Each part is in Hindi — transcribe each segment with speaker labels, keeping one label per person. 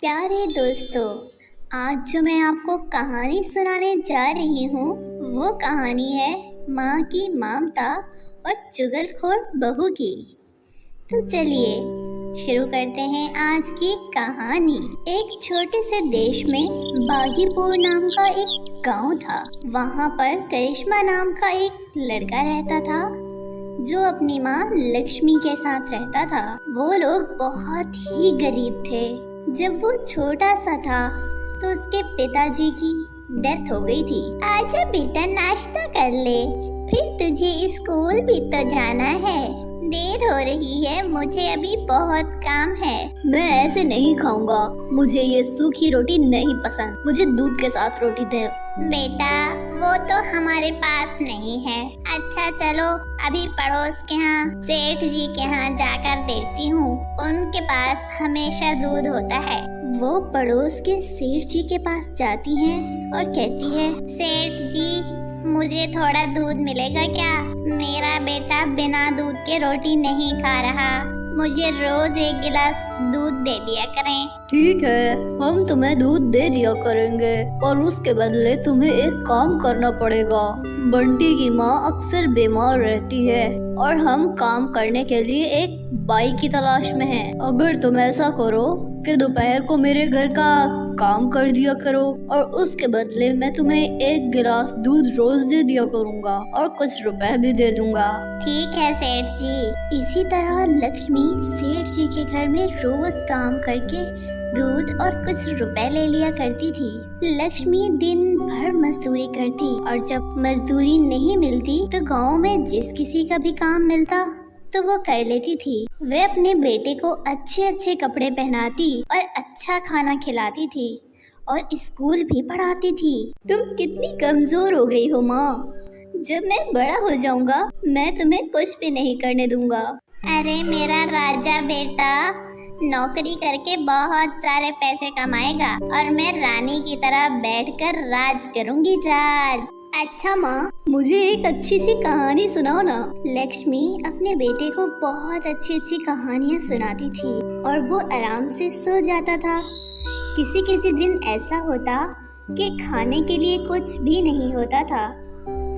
Speaker 1: प्यारे दोस्तों, आज जो मैं आपको कहानी सुनाने जा रही हूँ वो कहानी है माँ की ममता और चुगलखोर बहू की। तो चलिए शुरू करते हैं आज की कहानी। एक छोटे से देश में बागीपुर नाम का एक गांव था। वहाँ पर करिश्मा नाम का एक लड़का रहता था जो अपनी माँ लक्ष्मी के साथ रहता था। वो लोग बहुत ही गरीब थे। जब वो छोटा सा था तो उसके पिताजी की डेथ हो गई थी। आजा बेटा, नाश्ता कर ले, फिर तुझे स्कूल भी तो जाना है। देर हो रही है, मुझे अभी बहुत काम है।
Speaker 2: मैं ऐसे नहीं खाऊंगा, मुझे ये सूखी रोटी नहीं पसंद, मुझे दूध के साथ रोटी दे।
Speaker 1: बेटा, वो तो हमारे पास नहीं है। अच्छा चलो, अभी पड़ोस के यहाँ सेठ जी के यहाँ जाकर देखती हूँ, उनके पास हमेशा दूध होता है। वो पड़ोस के सेठ जी के पास जाती है और कहती है, सेठ जी मुझे थोड़ा दूध मिलेगा क्या? मेरा बेटा बिना दूध के रोटी नहीं खा रहा, मुझे रोज एक गिलास दूध दे दिया करें।
Speaker 2: ठीक है, हम तुम्हें दूध दे दिया करेंगे, पर उसके बदले तुम्हें एक काम करना पड़ेगा। बंटी की माँ अक्सर बीमार रहती है और हम काम करने के लिए एक बाई की तलाश में हैं। अगर तुम ऐसा करो कि दोपहर को मेरे घर का काम कर दिया करो और उसके बदले मैं तुम्हें एक गिलास दूध रोज दे दिया करूँगा और कुछ रुपए भी दे दूंगा।
Speaker 1: ठीक है सेठ जी। इसी तरह लक्ष्मी सेठ जी के घर में रोज काम करके दूध और कुछ रुपए ले लिया करती थी। लक्ष्मी दिन भर मजदूरी करती और जब मजदूरी नहीं मिलती तो गांव में जिस किसी का भी काम मिलता तो वो कर लेती थी। वे अपने बेटे को अच्छे अच्छे कपड़े पहनाती और अच्छा खाना खिलाती थी और स्कूल भी पढ़ाती थी।
Speaker 2: तुम कितनी कमजोर हो गई हो माँ, जब मैं बड़ा हो जाऊंगा मैं तुम्हें कुछ भी नहीं करने दूंगा।
Speaker 1: अरे मेरा राजा बेटा नौकरी करके बहुत सारे पैसे कमाएगा और मैं रानी की तरह बैठकर राज करूंगी, राज।
Speaker 2: अच्छा माँ, मुझे एक अच्छी सी कहानी सुनाओ ना।
Speaker 1: लक्ष्मी अपने बेटे को बहुत अच्छी अच्छी कहानियाँ सुनाती थी और वो आराम से सो जाता था। किसी किसी दिन ऐसा होता कि खाने के लिए कुछ भी नहीं होता था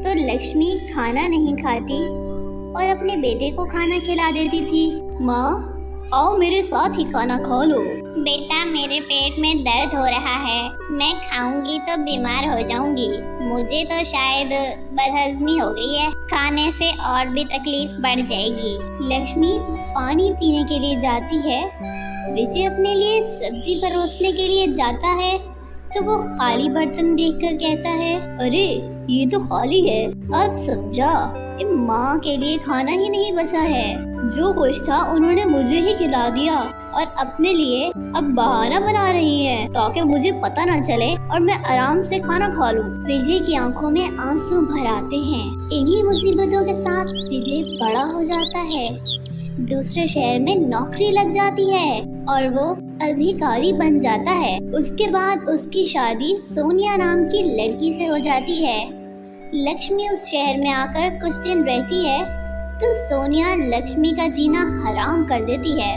Speaker 1: तो लक्ष्मी खाना नहीं खाती और अपने बेटे को खाना खिला देती थी।
Speaker 2: माँ आओ मेरे साथ ही खाना खा लो।
Speaker 1: बेटा, मेरे पेट में दर्द हो रहा है, मैं खाऊंगी तो बीमार हो जाऊंगी। मुझे तो शायद बदहजमी हो गई है, खाने से और भी तकलीफ बढ़ जाएगी। लक्ष्मी पानी पीने के लिए जाती है। विजय अपने लिए सब्जी परोसने के लिए जाता है तो वो खाली बर्तन देखकर कहता है,
Speaker 2: अरे ये तो खाली है। अब समझा,
Speaker 1: माँ के लिए खाना ही नहीं बचा है।
Speaker 2: जो कुछ था उन्होंने मुझे ही खिला दिया और अपने लिए अब बहाना बना रही है ताकि मुझे पता न चले और मैं आराम से खाना खा लूं।
Speaker 1: विजय की आंखों में आंसू भर आते हैं। इन्हीं मुसीबतों के साथ विजय बड़ा हो जाता है, दूसरे शहर में नौकरी लग जाती है और वो अधिकारी बन जाता है। उसके बाद उसकी शादी सोनिया नाम की लड़की से हो जाती है। लक्ष्मी उस शहर में आकर कुछ दिन रहती है तो सोनिया लक्ष्मी का जीना हराम कर देती है।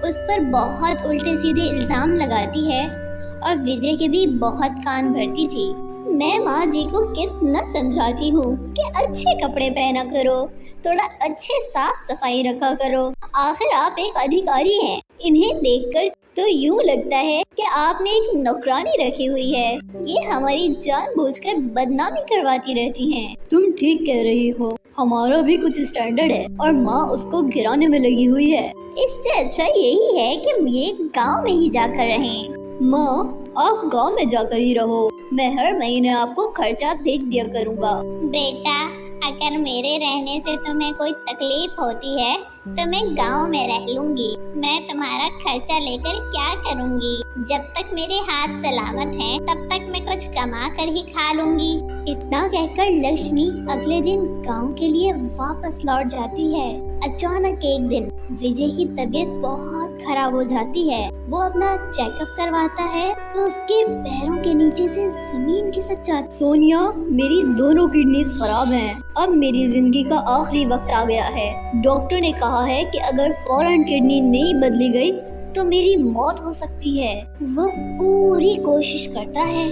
Speaker 1: उस पर बहुत उल्टे सीधे इल्जाम लगाती है और विजय के भी बहुत कान भरती थी।
Speaker 2: मैं माँ जी को कितना समझाती हूँ कि अच्छे कपड़े पहना करो, थोड़ा अच्छे साफ सफाई रखा करो। आखिर आप एक अधिकारी हैं। इन्हें देखकर तो यूँ लगता है कि आपने एक नौकरानी रखी हुई है। ये हमारी जानबूझकर बदनामी करवाती रहती हैं। तुम ठीक कह रही हो, हमारा भी कुछ स्टैंडर्ड है और माँ उसको गिराने में लगी हुई है।
Speaker 1: इससे अच्छा यही है कि ये गांव में ही जाकर रहें।
Speaker 2: माँ आप गांव में जाकर ही रहो, मैं हर महीने आपको खर्चा भेज दिया करूँगा।
Speaker 1: बेटा, अगर मेरे रहने से तुम्हें कोई तकलीफ होती है तो मैं गांव में रह लूंगी। मैं तुम्हारा खर्चा लेकर क्या करूंगी? जब तक मेरे हाथ सलामत हैं, तब तक मैं कुछ कमा कर ही खा लूंगी। इतना कहकर लक्ष्मी अगले दिन गांव के लिए वापस लौट जाती है। अचानक एक दिन विजय की तबीयत बहुत खराब हो जाती है। वो अपना चेकअप करवाता है तो उसके पैरों के नीचे से जमीन खिसक जाती।
Speaker 2: सोनिया, मेरी दोनों किडनीज खराब हैं। अब मेरी जिंदगी का आखिरी वक्त आ गया है। डॉक्टर ने कहा है कि अगर फौरन किडनी नहीं बदली गई
Speaker 1: तो मेरी मौत हो सकती है। वो पूरी कोशिश करता है,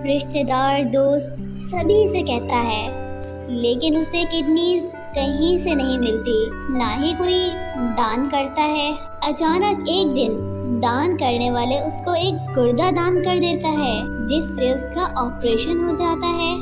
Speaker 1: रिश्तेदार दोस्त सभी से कहता है, लेकिन उसे किडनीज कहीं से नहीं मिलती, ना ही कोई दान करता है। अचानक एक दिन दान करने वाले उसको एक गुर्दा दान कर देता है, जिससे उसका ऑपरेशन हो जाता है।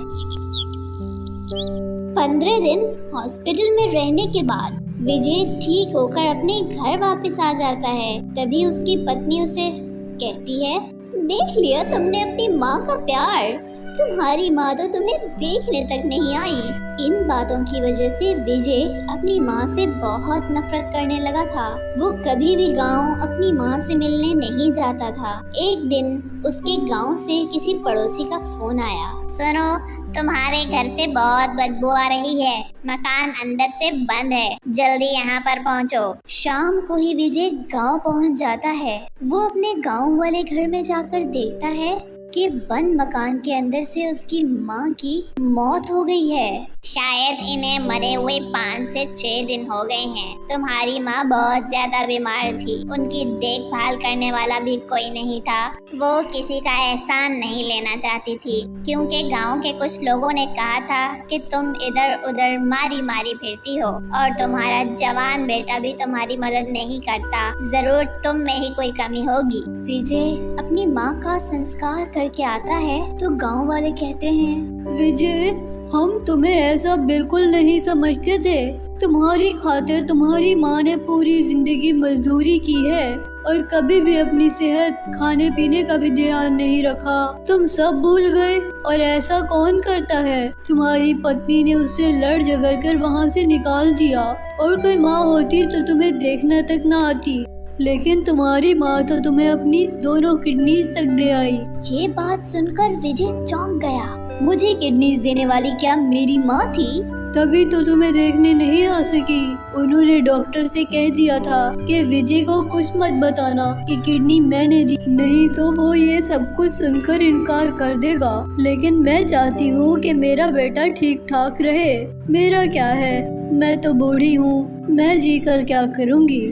Speaker 1: 15 दिन हॉस्पिटल में रहने के बाद विजय ठीक होकर अपने घर वापस आ जाता है। तभी उसकी पत्नी उसे कहती है, देख लिया तुमने अपनी माँ का प्यार, तुम्हारी माँ तो तुम्हें देखने तक नहीं आई। इन बातों की वजह से विजय अपनी माँ से बहुत नफरत करने लगा था। वो कभी भी गांव अपनी माँ से मिलने नहीं जाता था। एक दिन उसके गांव से किसी पड़ोसी का फोन आया, सुनो तुम्हारे घर से बहुत बदबू आ रही है, मकान अंदर से बंद है, जल्दी यहाँ पर पहुँचो। शाम को ही विजय गांव पहुँच जाता है। वो अपने गांव वाले घर में जाकर देखता है कि बंद मकान के अंदर से उसकी माँ की मौत हो गई है। शायद इन्हें मरे हुए 5 से 6 दिन हो गए हैं। तुम्हारी माँ बहुत ज्यादा बीमार थी, उनकी देखभाल करने वाला भी कोई नहीं था। वो किसी का एहसान नहीं लेना चाहती थी, क्योंकि गांव के कुछ लोगों ने कहा था कि तुम इधर उधर मारी मारी फिरती हो और तुम्हारा जवान बेटा भी तुम्हारी मदद नहीं करता। जरूर तुम में ही कोई कमी होगी। विजय अपनी माँ का संस्कार करके आता है तो गांव वाले कहते हैं,
Speaker 2: विजय हम तुम्हें ऐसा बिल्कुल नहीं समझते थे। तुम्हारी खातिर तुम्हारी माँ ने पूरी जिंदगी मजदूरी की है और कभी भी अपनी सेहत खाने पीने का भी ध्यान नहीं रखा। तुम सब भूल गए और ऐसा कौन करता है। तुम्हारी पत्नी ने उससे लड़ झगड़ कर वहाँ से निकाल दिया और कोई माँ होती तो तुम्हें देखना तक न आती, लेकिन तुम्हारी माँ तो तुम्हें अपनी दोनों किडनीज तक दे आई।
Speaker 1: ये बात सुनकर विजय चौंक गया।
Speaker 2: मुझे किडनीज देने वाली क्या मेरी माँ थी? तभी तो तुम्हें देखने नहीं आ सकी। उन्होंने डॉक्टर से कह दिया था कि विजय को कुछ मत बताना कि किडनी मैंने दी, नहीं तो वो ये सब कुछ सुनकर इनकार कर देगा। लेकिन मैं चाहती हूँ कि मेरा बेटा ठीक ठाक रहे। मेरा क्या है, मैं तो बूढ़ी हूँ, मैं जी कर क्या करूँगी।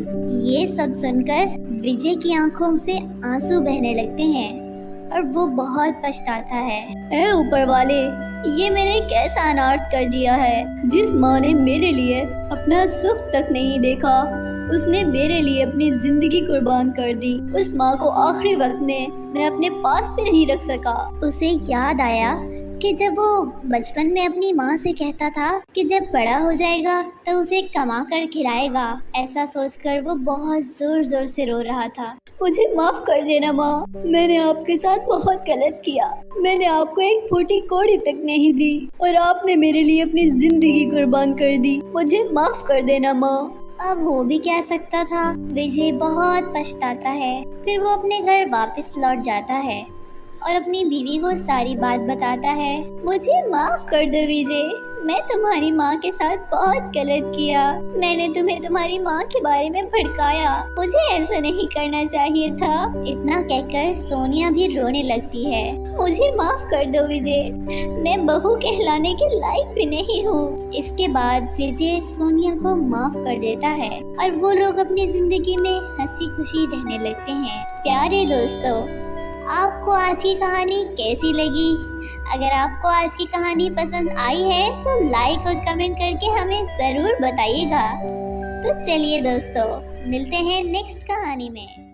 Speaker 1: ये सब सुनकर विजय की आंखों से आंसू बहने लगते हैं और वो बहुत पछताता है।
Speaker 2: ऐ ऊपर वाले, ये मैंने कैसा अनर्थ कर दिया है। जिस माँ ने मेरे लिए अपना सुख तक नहीं देखा, उसने मेरे लिए अपनी जिंदगी कुर्बान कर दी। उस माँ को आखिरी वक्त में मैं अपने पास भी नहीं रख सका।
Speaker 1: उसे याद आया कि जब वो बचपन में अपनी माँ से कहता था कि जब बड़ा हो जाएगा तो उसे कमा कर खिलाएगा। ऐसा सोचकर वो बहुत जोर जोर से रो रहा था।
Speaker 2: मुझे माफ कर देना माँ, मैंने आपके साथ बहुत गलत किया। मैंने आपको एक फूटी कौड़ी तक नहीं दी और आपने मेरे लिए अपनी जिंदगी कुर्बान कर दी। मुझे माफ कर देना माँ।
Speaker 1: अब हो भी क्या सकता था। विजय बहुत पछताता है। फिर वो अपने घर वापस लौट जाता है और अपनी बीवी को सारी बात बताता है।
Speaker 2: मुझे माफ कर दो विजय, मैं तुम्हारी माँ के साथ बहुत गलत किया। मैंने तुम्हें तुम्हारी माँ के बारे में भड़काया। मुझे ऐसा नहीं करना चाहिए था।
Speaker 1: इतना कहकर सोनिया भी रोने लगती है।
Speaker 2: मुझे माफ कर दो विजय, मैं बहू कहलाने के लायक भी नहीं हूँ।
Speaker 1: इसके बाद विजय सोनिया को माफ कर देता है और वो लोग अपनी जिंदगी में हंसी खुशी रहने लगते हैं। प्यारे दोस्तों, आपको आज की कहानी कैसी लगी? अगर आपको आज की कहानी पसंद आई है तो लाइक और कमेंट करके हमें ज़रूर बताइएगा। तो चलिए दोस्तों, मिलते हैं नेक्स्ट कहानी में।